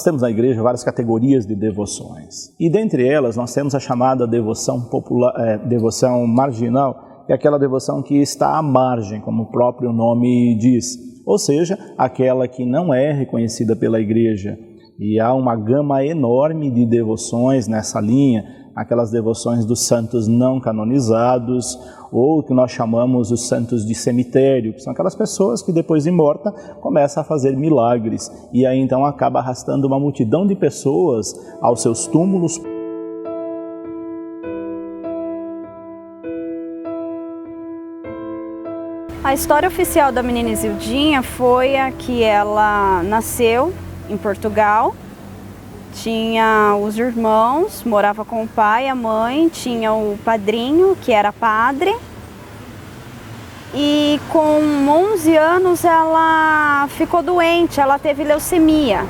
Nós temos na igreja várias categorias de devoções. E dentre elas nós temos a chamada devoção popular, devoção marginal, que é aquela devoção que está à margem, como o próprio nome diz. Ou seja, aquela que não é reconhecida pela igreja. E há uma gama enorme de devoções nessa linha, aquelas devoções dos santos não canonizados, ou que nós chamamos os santos de cemitério, que são aquelas pessoas que depois de morta começam a fazer milagres, e aí então acaba arrastando uma multidão de pessoas aos seus túmulos. A história oficial da menina Isildinha foi a que ela nasceu em Portugal, tinha os irmãos, morava com o pai e a mãe, tinha o padrinho, que era padre, e com 11 anos ela ficou doente, ela teve leucemia.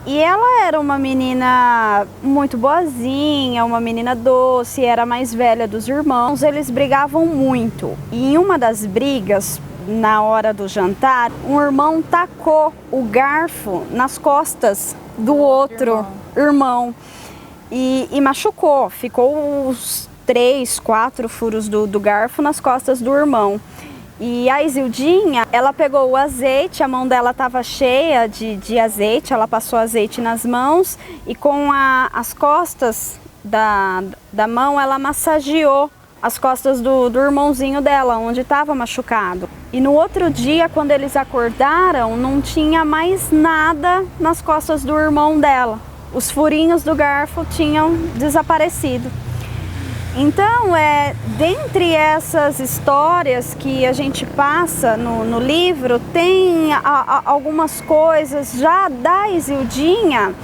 E ela era uma menina muito boazinha, uma menina doce, era a mais velha dos irmãos, eles brigavam muito. E em uma das brigas, na hora do jantar, um irmão tacou o garfo nas costas do outro irmão e machucou, ficou uns 3, 4 furos do garfo nas costas do irmão. E a Isildinha, ela pegou o azeite, a mão dela estava cheia de azeite, ela passou azeite nas mãos e com as costas da mão ela massageou as costas do irmãozinho dela, onde estava machucado. E no outro dia, quando eles acordaram, não tinha mais nada nas costas do irmão dela. Os furinhos do garfo tinham desaparecido. Então, dentre essas histórias que a gente passa no livro, tem algumas coisas já da Isildinha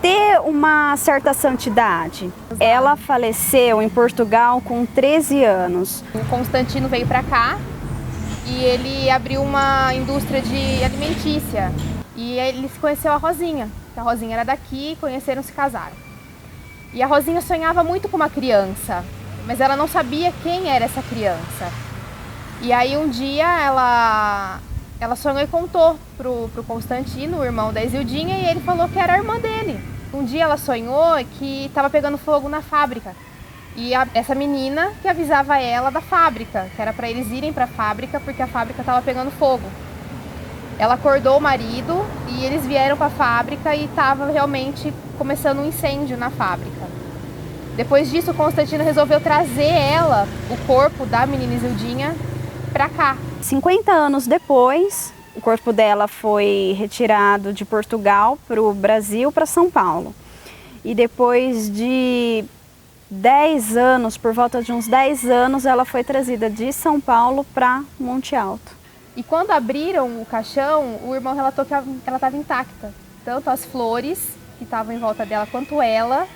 ter uma certa santidade. Ela faleceu em Portugal com 13 anos. O Constantino veio para cá e ele abriu uma indústria de alimentícia. E ele se conheceu a Rosinha, que a Rosinha era daqui, conheceram, se casaram. E a Rosinha sonhava muito com uma criança, mas ela não sabia quem era essa criança. E aí um dia ela sonhou e contou pro Constantino, o irmão da Isildinha, e ele falou que era a irmã dele. Um dia ela sonhou que estava pegando fogo na fábrica. E essa menina que avisava ela da fábrica, que era para eles irem para a fábrica porque a fábrica estava pegando fogo. Ela acordou o marido e eles vieram para a fábrica e estava realmente começando um incêndio na fábrica. Depois disso, o Constantino resolveu trazer ela, o corpo da menina Isildinha, para cá. 50 anos depois, o corpo dela foi retirado de Portugal para o Brasil, para São Paulo. E depois de 10 anos, por volta de uns 10 anos, ela foi trazida de São Paulo para Monte Alto. E quando abriram o caixão, o irmão relatou que ela estava intacta. Tanto as flores que estavam em volta dela, quanto ela,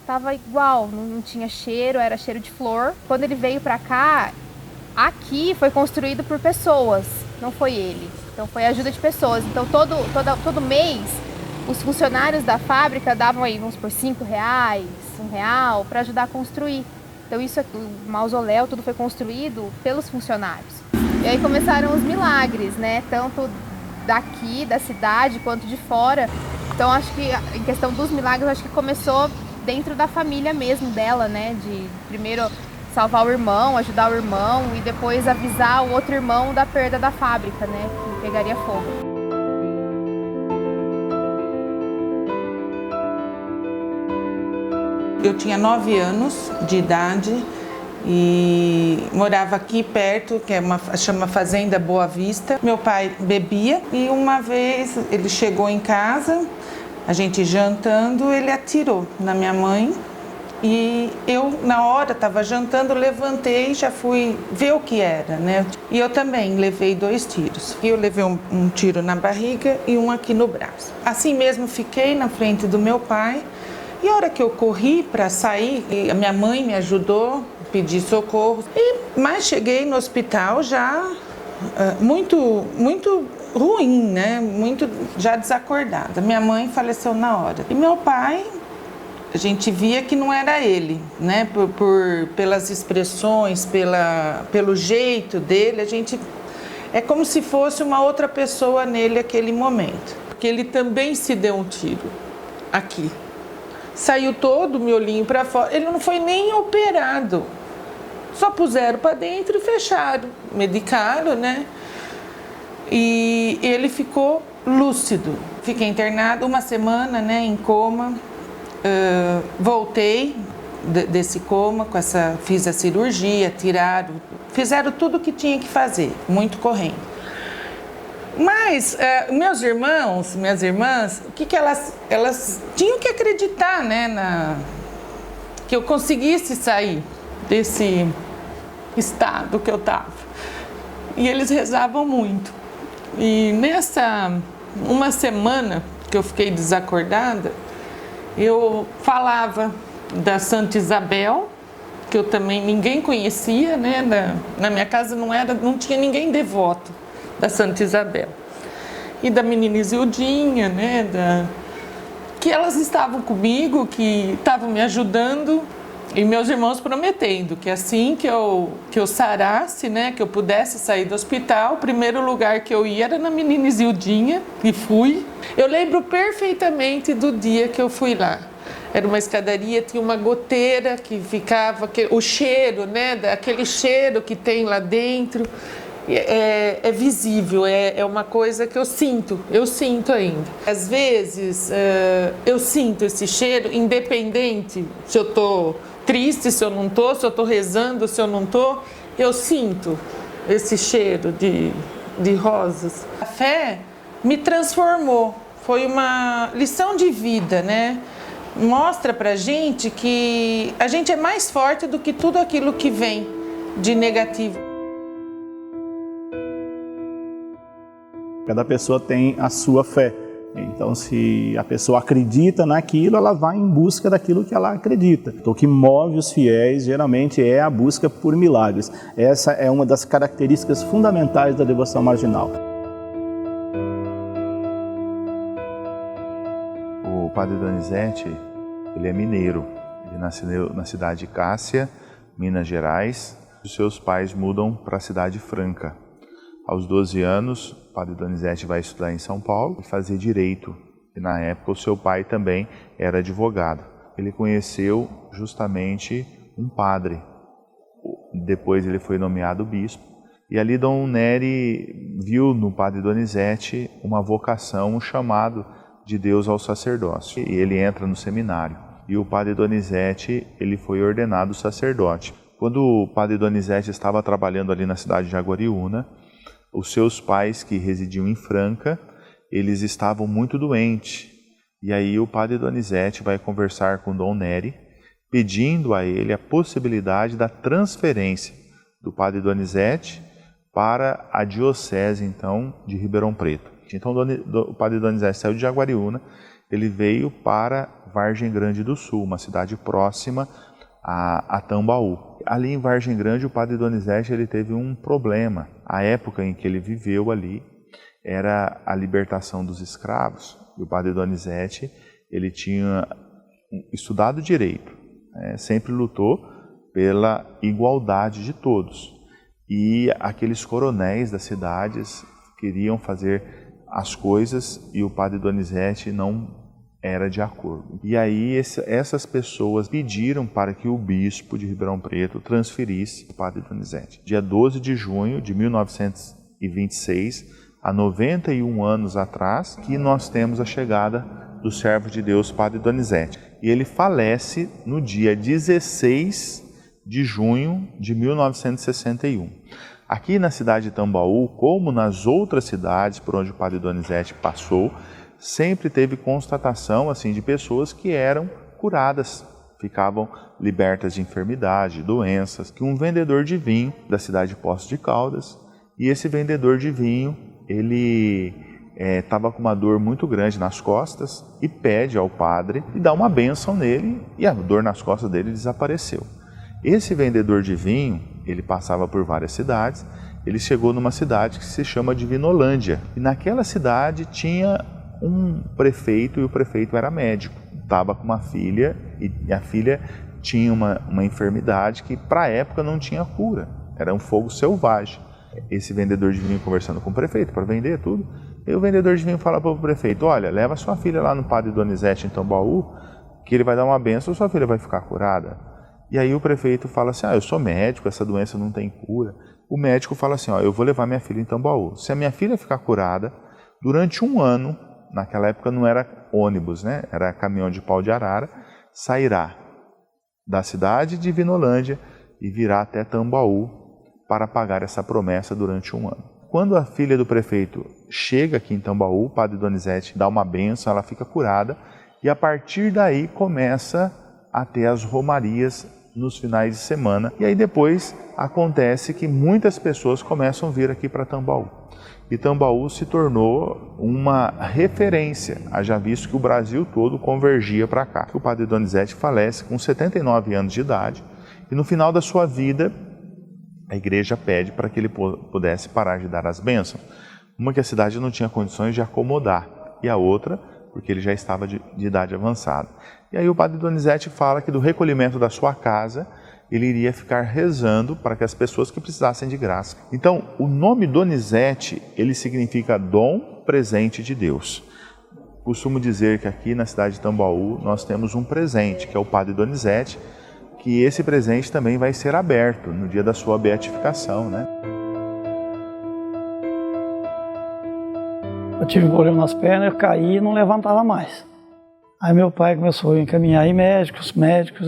estava igual, não tinha cheiro, era cheiro de flor. Quando ele veio para cá, aqui foi construído por pessoas, não foi ele. Então foi ajuda de pessoas. Então todo mês, os funcionários da fábrica davam aí, vamos por R$5, R$1 para ajudar a construir. Então isso, o mausoléu, tudo foi construído pelos funcionários. E aí começaram os milagres, né? Tanto daqui, da cidade, quanto de fora. Então acho que em questão dos milagres, acho que começou dentro da família mesmo dela, né? De primeiro salvar o irmão, ajudar o irmão e depois avisar o outro irmão da perda da fábrica, né? Que pegaria fogo. Eu tinha 9 anos de idade e morava aqui perto, que chama Fazenda Boa Vista. Meu pai bebia e uma vez ele chegou em casa, a gente jantando, ele atirou na minha mãe e eu, na hora, estava jantando, levantei e já fui ver o que era, né? E eu também levei 2 tiros. Eu levei um tiro na barriga e um aqui no braço. Assim mesmo fiquei na frente do meu pai. E a hora que eu corri para sair, a minha mãe me ajudou, pedi socorro. Mas cheguei no hospital já muito ruim, né? Muito já desacordada. Minha mãe faleceu na hora. E meu pai, a gente via que não era ele, né? Pelas expressões, pelo jeito dele, é como se fosse uma outra pessoa nele naquele momento. Porque ele também se deu um tiro. aqui. Saiu todo o miolinho para fora, ele não foi nem operado. Só puseram para dentro e fecharam, medicaram, né? E ele ficou lúcido. Fiquei internado uma semana, né, em coma. Voltei desse coma, fiz a cirurgia, fizeram tudo o que tinha que fazer, muito correndo. Mas meus irmãos, minhas irmãs, o que elas tinham que acreditar, né, que eu conseguisse sair desse estado que eu estava. E eles rezavam muito. E uma semana que eu fiquei desacordada, eu falava da Santa Isabel, que eu também ninguém conhecia, né? Na minha casa não tinha ninguém devoto da Santa Isabel. E da menina Isildinha, né? Que elas estavam comigo, que estavam me ajudando. E meus irmãos prometendo que assim que eu sarasse, né, que eu pudesse sair do hospital, o primeiro lugar que eu ia era na menina Isildinha, e fui. Eu lembro perfeitamente do dia que eu fui lá. Era uma escadaria, tinha uma goteira que ficava, o cheiro, né, aquele cheiro que tem lá dentro, é visível, é uma coisa que eu sinto ainda. Às vezes eu sinto esse cheiro, independente se eu estou triste, se eu não estou, se eu estou rezando, se eu não estou, eu sinto esse cheiro de rosas. A fé me transformou, foi uma lição de vida, né? Mostra pra gente que a gente é mais forte do que tudo aquilo que vem de negativo. Cada pessoa tem a sua fé. Então, se a pessoa acredita naquilo, ela vai em busca daquilo que ela acredita. Então, o que move os fiéis, geralmente, é a busca por milagres. Essa é uma das características fundamentais da devoção marginal. O padre Donizete, ele é mineiro. Ele nasceu na cidade de Cássia, Minas Gerais. Os seus pais mudam para a cidade franca. Aos 12 anos, o padre Donizete vai estudar em São Paulo e fazer direito. E na época o seu pai também era advogado. Ele conheceu justamente um padre. Depois ele foi nomeado bispo. E ali Dom Nery viu no padre Donizete uma vocação, um chamado de Deus ao sacerdócio. E ele entra no seminário. E o padre Donizete, ele foi ordenado sacerdote. Quando o padre Donizete estava trabalhando ali na cidade de Jaguariúna, os seus pais, que residiam em Franca, eles estavam muito doentes. E aí o padre Donizete vai conversar com Dom Nery, pedindo a ele a possibilidade da transferência do padre Donizete para a diocese, então, de Ribeirão Preto. Então o padre Donizete saiu de Jaguariúna, ele veio para Vargem Grande do Sul, uma cidade próxima a Tambaú. Ali em Vargem Grande, o padre Donizete ele teve um problema. A época em que ele viveu ali era a libertação dos escravos. E o padre Donizete ele tinha estudado direito, sempre lutou pela igualdade de todos. E aqueles coronéis das cidades queriam fazer as coisas e o padre Donizete não era de acordo. E aí essas pessoas pediram para que o bispo de Ribeirão Preto transferisse o padre Donizete. Dia 12 de junho de 1926, há 91 anos atrás, que nós temos a chegada do servo de Deus, padre Donizete. E ele falece no dia 16 de junho de 1961. Aqui na cidade de Tambaú, como nas outras cidades por onde o padre Donizete passou, sempre teve constatação assim de pessoas que eram curadas, ficavam libertas de enfermidade, doenças. Que um vendedor de vinho da cidade de Poços de Caldas, e esse vendedor de vinho, ele estava com uma dor muito grande nas costas e pede ao padre e dá uma bênção nele e a dor nas costas dele desapareceu. Esse vendedor de vinho, ele passava por várias cidades, ele chegou numa cidade que se chama Divinolândia e naquela cidade tinha um prefeito e o prefeito era médico, estava com uma filha e a filha tinha uma enfermidade que para a época não tinha cura, era um fogo selvagem. Esse vendedor de vinho conversando com o prefeito para vender tudo, Aí o vendedor de vinho fala para o prefeito, olha, leva sua filha lá no Padre Donizete em Tambaú, que ele vai dar uma bênção e sua filha vai ficar curada. E aí o prefeito fala assim, eu sou médico, essa doença não tem cura. O médico fala assim, eu vou levar minha filha em Tambaú. Se a minha filha ficar curada, durante 1 ano, naquela época não era ônibus, né? Era caminhão de pau de arara, sairá da cidade de Vinolândia e virá até Tambaú para pagar essa promessa durante 1 ano. Quando a filha do prefeito chega aqui em Tambaú, o Padre Donizete dá uma bênção, ela fica curada e a partir daí começa a ter as romarias nos finais de semana. E aí depois acontece que muitas pessoas começam a vir aqui para Tambaú. E Tambaú se tornou uma referência, haja visto que o Brasil todo convergia para cá. O Padre Donizete falece com 79 anos de idade e no final da sua vida a igreja pede para que ele pudesse parar de dar as bênçãos. Uma que a cidade não tinha condições de acomodar e a outra porque ele já estava de idade avançada. E aí o Padre Donizete fala que do recolhimento da sua casa ele iria ficar rezando para que as pessoas que precisassem de graça. Então, o nome Donizete, ele significa dom presente de Deus. Costumo dizer que aqui na cidade de Tambaú nós temos um presente, que é o Padre Donizete, que esse presente também vai ser aberto no dia da sua beatificação, né? Eu tive um problema nas pernas, eu caí e não levantava mais. Aí meu pai começou a encaminhar em médicos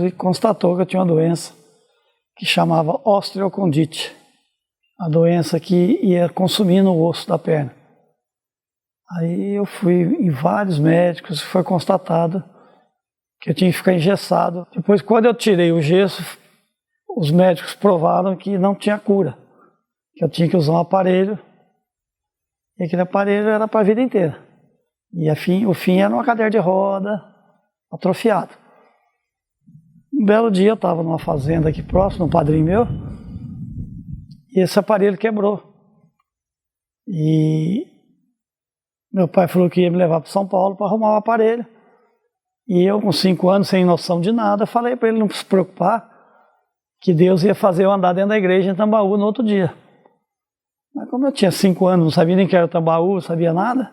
e constatou que eu tinha uma doença que chamava osteocondite, a doença que ia consumindo o osso da perna. Aí eu fui em vários médicos e foi constatado que eu tinha que ficar engessado. Depois, quando eu tirei o gesso, os médicos provaram que não tinha cura, que eu tinha que usar um aparelho, e aquele aparelho era para a vida inteira. E o fim era uma cadeira de roda, atrofiado. Um belo dia eu estava numa fazenda aqui próximo, um padrinho meu, e esse aparelho quebrou. E meu pai falou que ia me levar para São Paulo para arrumar o aparelho. E eu, com 5 anos, sem noção de nada, falei para ele não se preocupar, que Deus ia fazer eu andar dentro da igreja em Tambaú no outro dia. Mas como eu tinha 5 anos, não sabia nem que era Tambaú, não sabia nada,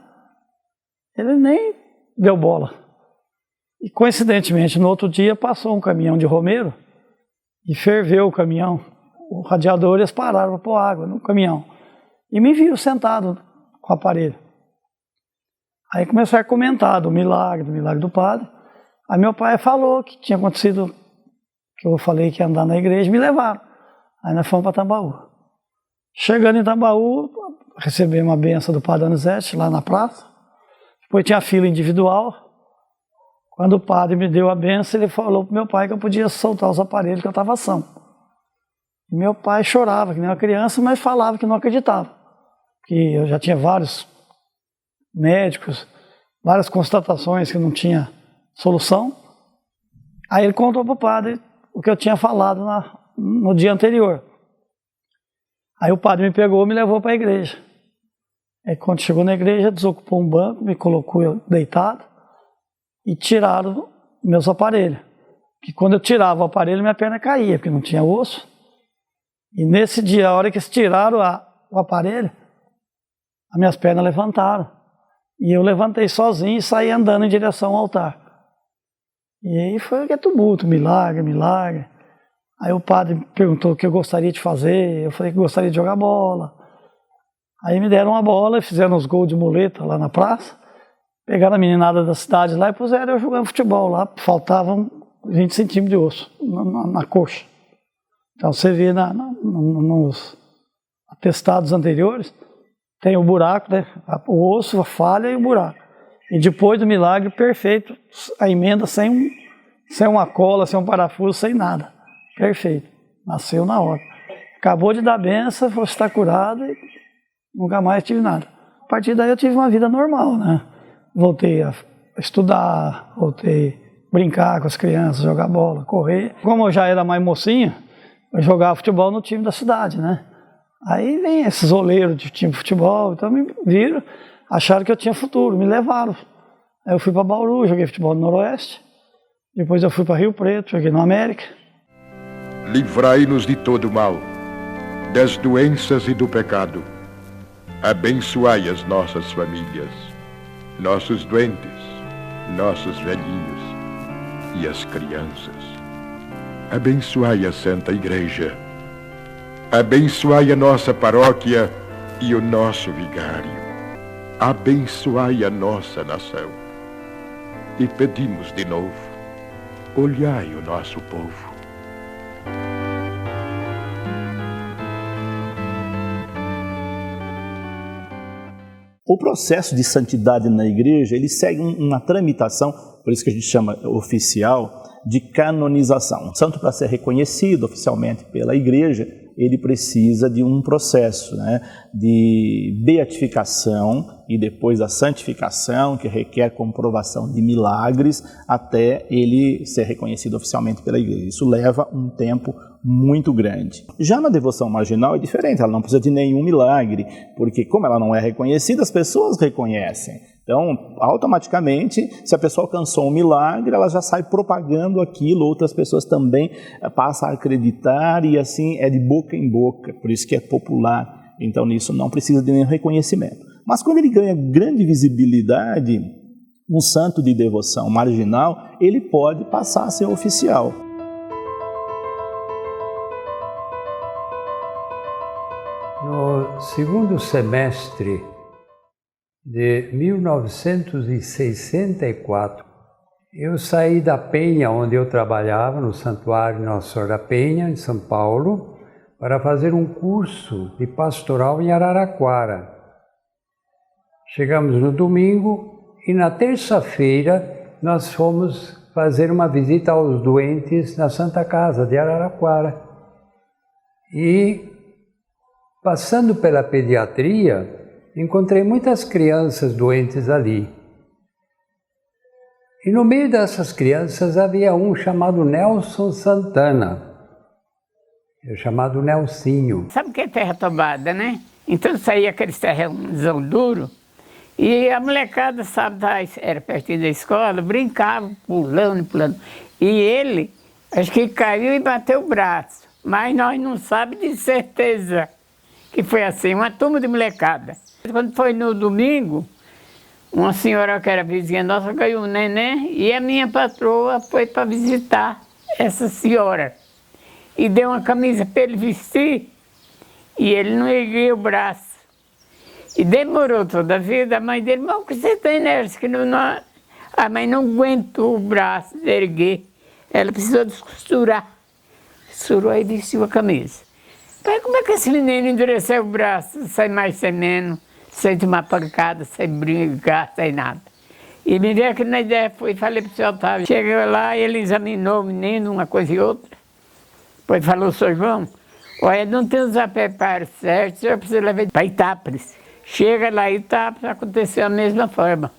ele nem deu bola. E coincidentemente, no outro dia, passou um caminhão de romeiro e ferveu o caminhão. O radiador, eles pararam para pôr água no caminhão. E me viram sentado com o aparelho. Aí começaram a comentar do milagre do padre. Aí meu pai falou que tinha acontecido, que eu falei que ia andar na igreja, e me levaram. Aí nós fomos para Tambaú. Chegando em Tambaú, recebi uma benção do Padre Donizete lá na praça. Depois tinha fila individual. Quando o padre me deu a benção, ele falou para meu pai que eu podia soltar os aparelhos, que eu estava são. E meu pai chorava, que nem uma criança, mas falava que não acreditava. Que eu já tinha vários médicos, várias constatações que não tinha solução. Aí ele contou para o padre o que eu tinha falado no dia anterior. Aí o padre me pegou e me levou para a igreja. Aí quando chegou na igreja, desocupou um banco, me colocou eu deitado e tiraram meus aparelhos. Que quando eu tirava o aparelho, minha perna caía, porque não tinha osso. E nesse dia, a hora que eles tiraram o aparelho, as minhas pernas levantaram. E eu levantei sozinho e saí andando em direção ao altar. E aí foi que tumulto, milagre. Aí o padre perguntou o que eu gostaria de fazer, eu falei que gostaria de jogar bola. Aí me deram uma bola e fizeram uns gols de muleta lá na praça. Pegaram a meninada da cidade lá e puseram eu jogando futebol lá. Faltavam 20 centímetros de osso na coxa. Então você vê nos atestados anteriores, tem o buraco, né? O osso, a falha e o buraco. E depois do milagre perfeito, a emenda sem uma cola, sem um parafuso, sem nada. Perfeito. Nasceu na hora. Acabou de dar benção, você está curado e nunca mais tive nada. A partir daí eu tive uma vida normal, né? Voltei a estudar, voltei a brincar com as crianças, jogar bola, correr. Como eu já era mais mocinho, eu jogava futebol no time da cidade, né? Aí vem esses oleiros de time de futebol, então me viram, acharam que eu tinha futuro, me levaram. Aí eu fui para Bauru, joguei futebol no Noroeste. Depois eu fui para Rio Preto, joguei no América. Livrai-nos de todo mal, das doenças e do pecado. Abençoai as nossas famílias, nossos doentes, nossos velhinhos e as crianças. Abençoai a Santa Igreja. Abençoai a nossa paróquia e o nosso vigário. Abençoai a nossa nação. E pedimos de novo, olhai o nosso povo. O processo de santidade na igreja, ele segue uma tramitação, por isso que a gente chama oficial, de canonização. O santo, para ser reconhecido oficialmente pela igreja, ele precisa de um processo, né, de beatificação e depois da santificação, que requer comprovação de milagres, até ele ser reconhecido oficialmente pela igreja. Isso leva um tempo muito grande. Já na devoção marginal é diferente, ela não precisa de nenhum milagre, porque como ela não é reconhecida, as pessoas reconhecem. Então, automaticamente, se a pessoa alcançou um milagre, ela já sai propagando aquilo, outras pessoas também passam a acreditar e assim é de boca em boca, por isso que é popular. Então, nisso não precisa de nenhum reconhecimento. Mas quando ele ganha grande visibilidade, um santo de devoção marginal, ele pode passar a ser oficial. No segundo semestre de 1964, eu saí da Penha, onde eu trabalhava, no Santuário Nossa Senhora da Penha, em São Paulo, para fazer um curso de pastoral em Araraquara. Chegamos no domingo e na terça-feira nós fomos fazer uma visita aos doentes na Santa Casa de Araraquara. E, passando pela pediatria, encontrei muitas crianças doentes ali. E no meio dessas crianças havia um chamado Nelson Santana, chamado Nelsinho. Sabe o que é terra tombada, né? Então saía aquele terrão duro e a molecada, sabe, era pertinho da escola, brincava, pulando. E ele, acho que caiu e bateu o braço, mas nós não sabemos de certeza que foi assim, uma turma de molecada. Quando foi no domingo, uma senhora que era vizinha nossa ganhou um neném e a minha patroa foi para visitar essa senhora. E deu uma camisa para ele vestir e ele não erguia o braço. E demorou toda a vida, a mãe dele, mas o que você tem, Nércio? A mãe não aguentou o braço de erguer, ela precisou descosturar. Costurou e vestiu a camisa. Mas como é que esse menino endureceu o braço, sem mais, sem menos, sem tomar pancada, sem brigar, sem nada? E me veio aqui na ideia, falei para o seu Otávio. Cheguei lá, ele examinou o menino, uma coisa e outra. Depois falou, Sr. João, olha, não tem os apreparos certos, o senhor precisa levar para Itápolis. Chega lá em Itápolis, aconteceu a mesma forma.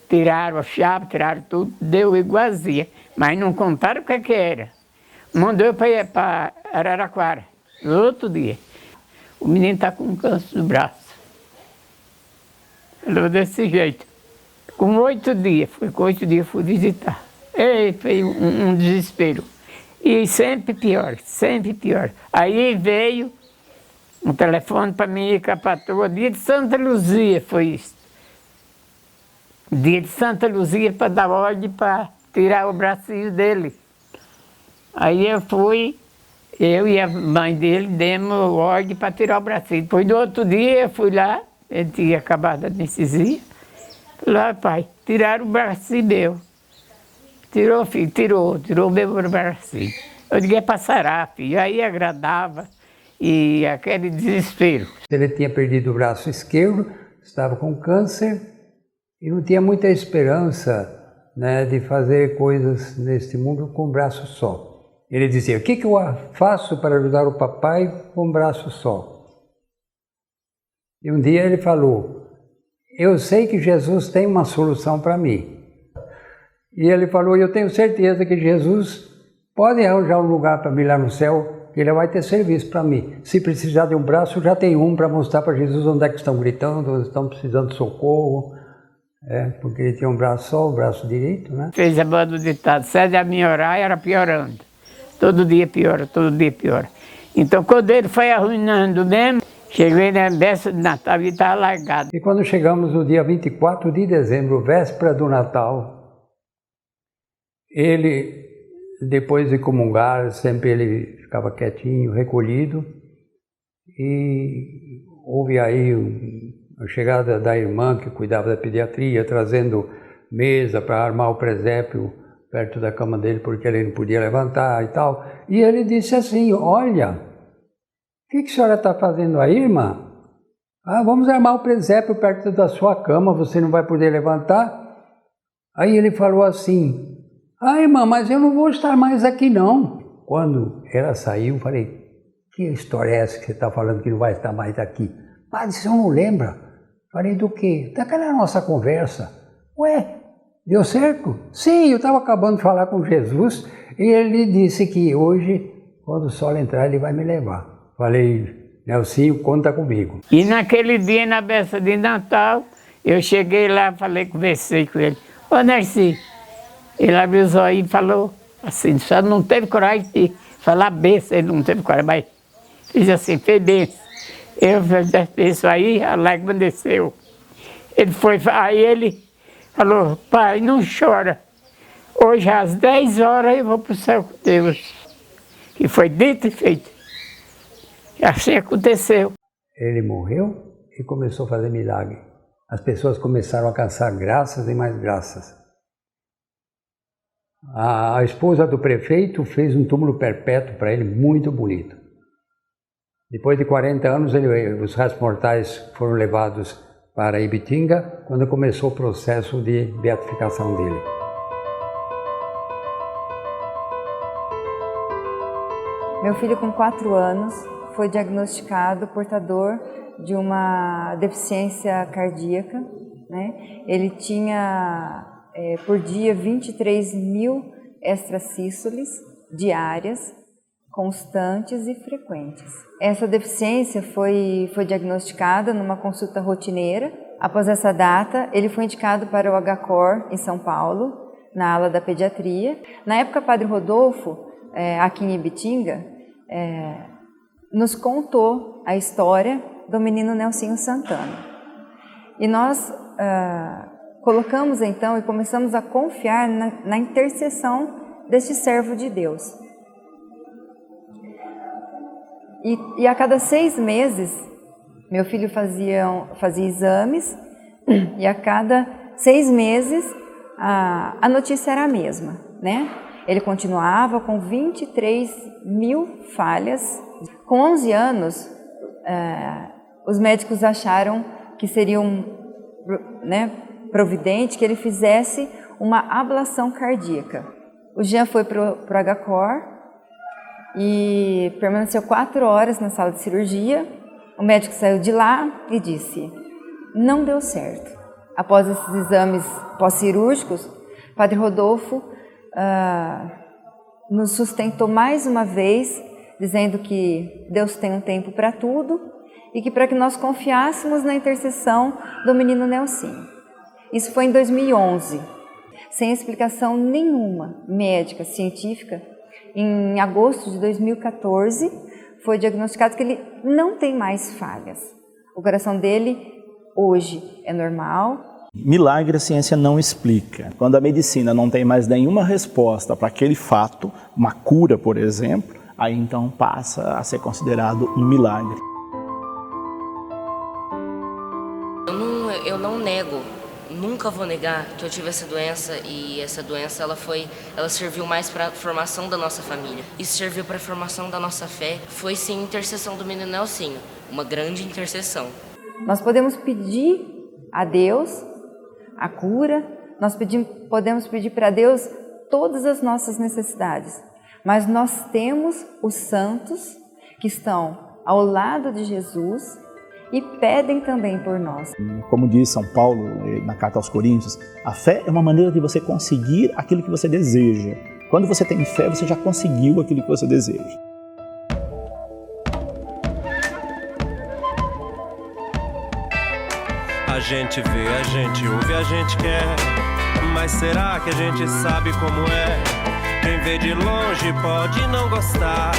Tiraram a chave, tiraram tudo, deu igualzinha, mas não contaram o que era. Mandou eu para Araraquara, no outro dia. O menino está com um câncer no braço. Falou desse jeito. Com 8 dias, fui visitar. E foi um desespero. E sempre pior, sempre pior. Aí veio um telefone para mim, com a patroa, dia de Santa Luzia foi isso. Dia de Santa Luzia para dar ordem para tirar o bracinho dele. Aí eu fui, eu e a mãe dele demos ordem para tirar o bracinho. Depois do outro dia eu fui lá, ele tinha acabado a anestesia. Lá, pai, tiraram o bracinho meu. Tirou, filho, tirou o meu bracinho. Eu digo, é para sarar, filho. Aí agradava e aquele desespero. Ele tinha perdido o braço esquerdo, estava com câncer e não tinha muita esperança, né, de fazer coisas neste mundo com um braço só. Ele dizia, o que eu faço para ajudar o papai com um braço só? E um dia ele falou, eu sei que Jesus tem uma solução para mim. E ele falou, eu tenho certeza que Jesus pode arranjar um lugar para mim lá no céu, que ele vai ter serviço para mim. Se precisar de um braço, eu já tenho um para mostrar para Jesus onde é que estão gritando, onde estão precisando de socorro. Porque ele tinha um braço só, o braço direito, né? Fez a banda do ditado, cede a minha orar, era piorando. Todo dia piora, todo dia piora. Então, quando ele foi arruinando mesmo, Cheguei na véspera de Natal e estava largado. E quando chegamos no dia 24 de dezembro, véspera do Natal, ele, depois de comungar, sempre ele ficava quietinho, recolhido, e houve aí a chegada da irmã que cuidava da pediatria, trazendo mesa para armar o presépio perto da cama dele, porque ele não podia levantar e tal. E ele disse assim: olha, o que a senhora está fazendo aí, irmã? Ah, vamos armar o presépio perto da sua cama, você não vai poder levantar? Aí ele falou assim: ah, irmã, mas eu não vou estar mais aqui não. Quando ela saiu, eu falei: que história é essa que você está falando que não vai estar mais aqui? Padre, você não lembra? Falei: do quê? Daquela nossa conversa. Ué, deu certo? Sim, eu estava acabando de falar com Jesus e ele disse que hoje, quando o sol entrar, ele vai me levar. Falei: Nelsinho, conta comigo. E naquele dia, na véspera de Natal, eu cheguei lá, conversei com ele. Ô, Nelsinho, ele abriu os olhos e falou assim, só não teve coragem de falar besta, ele não teve coragem, mas fiz assim, fez bem. Eu fiz isso aí, a lágrima desceu. Ele foi, aí ele falou: pai, não chora. Hoje às 10 horas eu vou para o céu com Deus. E foi dito e feito. E assim aconteceu. Ele morreu e começou a fazer milagre. As pessoas começaram a alcançar graças e mais graças. A esposa do prefeito fez um túmulo perpétuo para ele, muito bonito. Depois de 40 anos, os restos mortais foram levados para Ibitinga, quando começou o processo de beatificação dele. Meu filho, com 4 anos, foi diagnosticado portador de uma deficiência cardíaca, né? Ele tinha, por dia, 23.000 extracístoles diárias, constantes e frequentes. Essa deficiência foi diagnosticada numa consulta rotineira. Após essa data, ele foi indicado para o HCOR em São Paulo, na ala da pediatria. Na época, Padre Rodolfo, aqui em Ibitinga, nos contou a história do menino Nelsinho Santana. E nós colocamos então e começamos a confiar na intercessão deste servo de Deus. E a cada 6 meses, meu filho fazia exames, e a cada 6 meses a notícia era a mesma, né? Ele continuava com 23.000 falhas. Com 11 anos, os médicos acharam que seria providente que ele fizesse uma ablação cardíaca. O Jean foi para o HCOR e permaneceu 4 horas na sala de cirurgia. O médico saiu de lá e disse: não deu certo. Após esses exames pós-cirúrgicos, Padre Rodolfo nos sustentou mais uma vez, dizendo que Deus tem um tempo para tudo e que para que nós confiássemos na intercessão do menino Nelsinho. Isso foi em 2011, sem explicação nenhuma médica, científica. Em agosto de 2014, foi diagnosticado que ele não tem mais falhas. O coração dele hoje é normal. Milagre a ciência não explica. Quando a medicina não tem mais nenhuma resposta para aquele fato, uma cura, por exemplo, aí então passa a ser considerado um milagre. Eu não nego, nunca vou negar que eu tive essa doença, e essa doença ela serviu mais para a formação da nossa família. Isso serviu para a formação da nossa fé. Foi sim intercessão do menino Nelsinho, uma grande intercessão. Nós podemos pedir a Deus a cura, nós podemos pedir para Deus todas as nossas necessidades, mas nós temos os santos que estão ao lado de Jesus e pedem também por nós. Como diz São Paulo na carta aos Coríntios, a fé é uma maneira de você conseguir aquilo que você deseja. Quando você tem fé, você já conseguiu aquilo que você deseja. A gente vê, a gente ouve, a gente quer, mas será que a gente sabe como é? Quem vê de longe pode não gostar,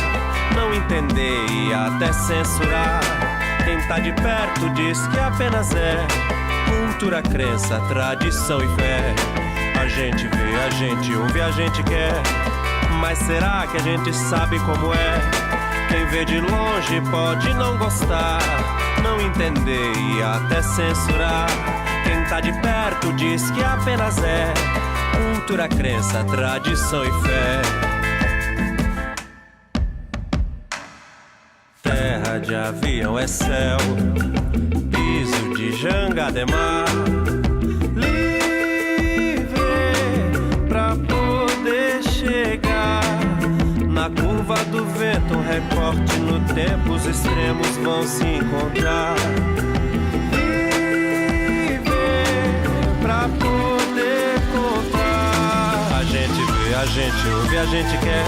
não entender e até censurar. Quem tá de perto diz que apenas é cultura, crença, tradição e fé. A gente vê, a gente ouve, a gente quer, mas será que a gente sabe como é? Quem vê de longe pode não gostar, não entender e até censurar. Quem tá de perto diz que apenas é cultura, crença, tradição e fé. Terra de avião é céu, piso de jangada é mar. Livre pra poder chegar na curva do vento, um recorte no tempo, os extremos vão se encontrar. Livre pra poder contar. A gente vê, a gente ouve, a gente quer,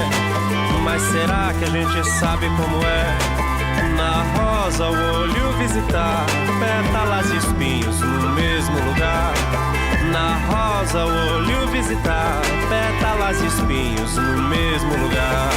mas será que a gente sabe como é? Na rosa o olho visitar, pétalas e espinhos no mesmo lugar. Na rosa o olho visitar, pétalas e espinhos no mesmo lugar.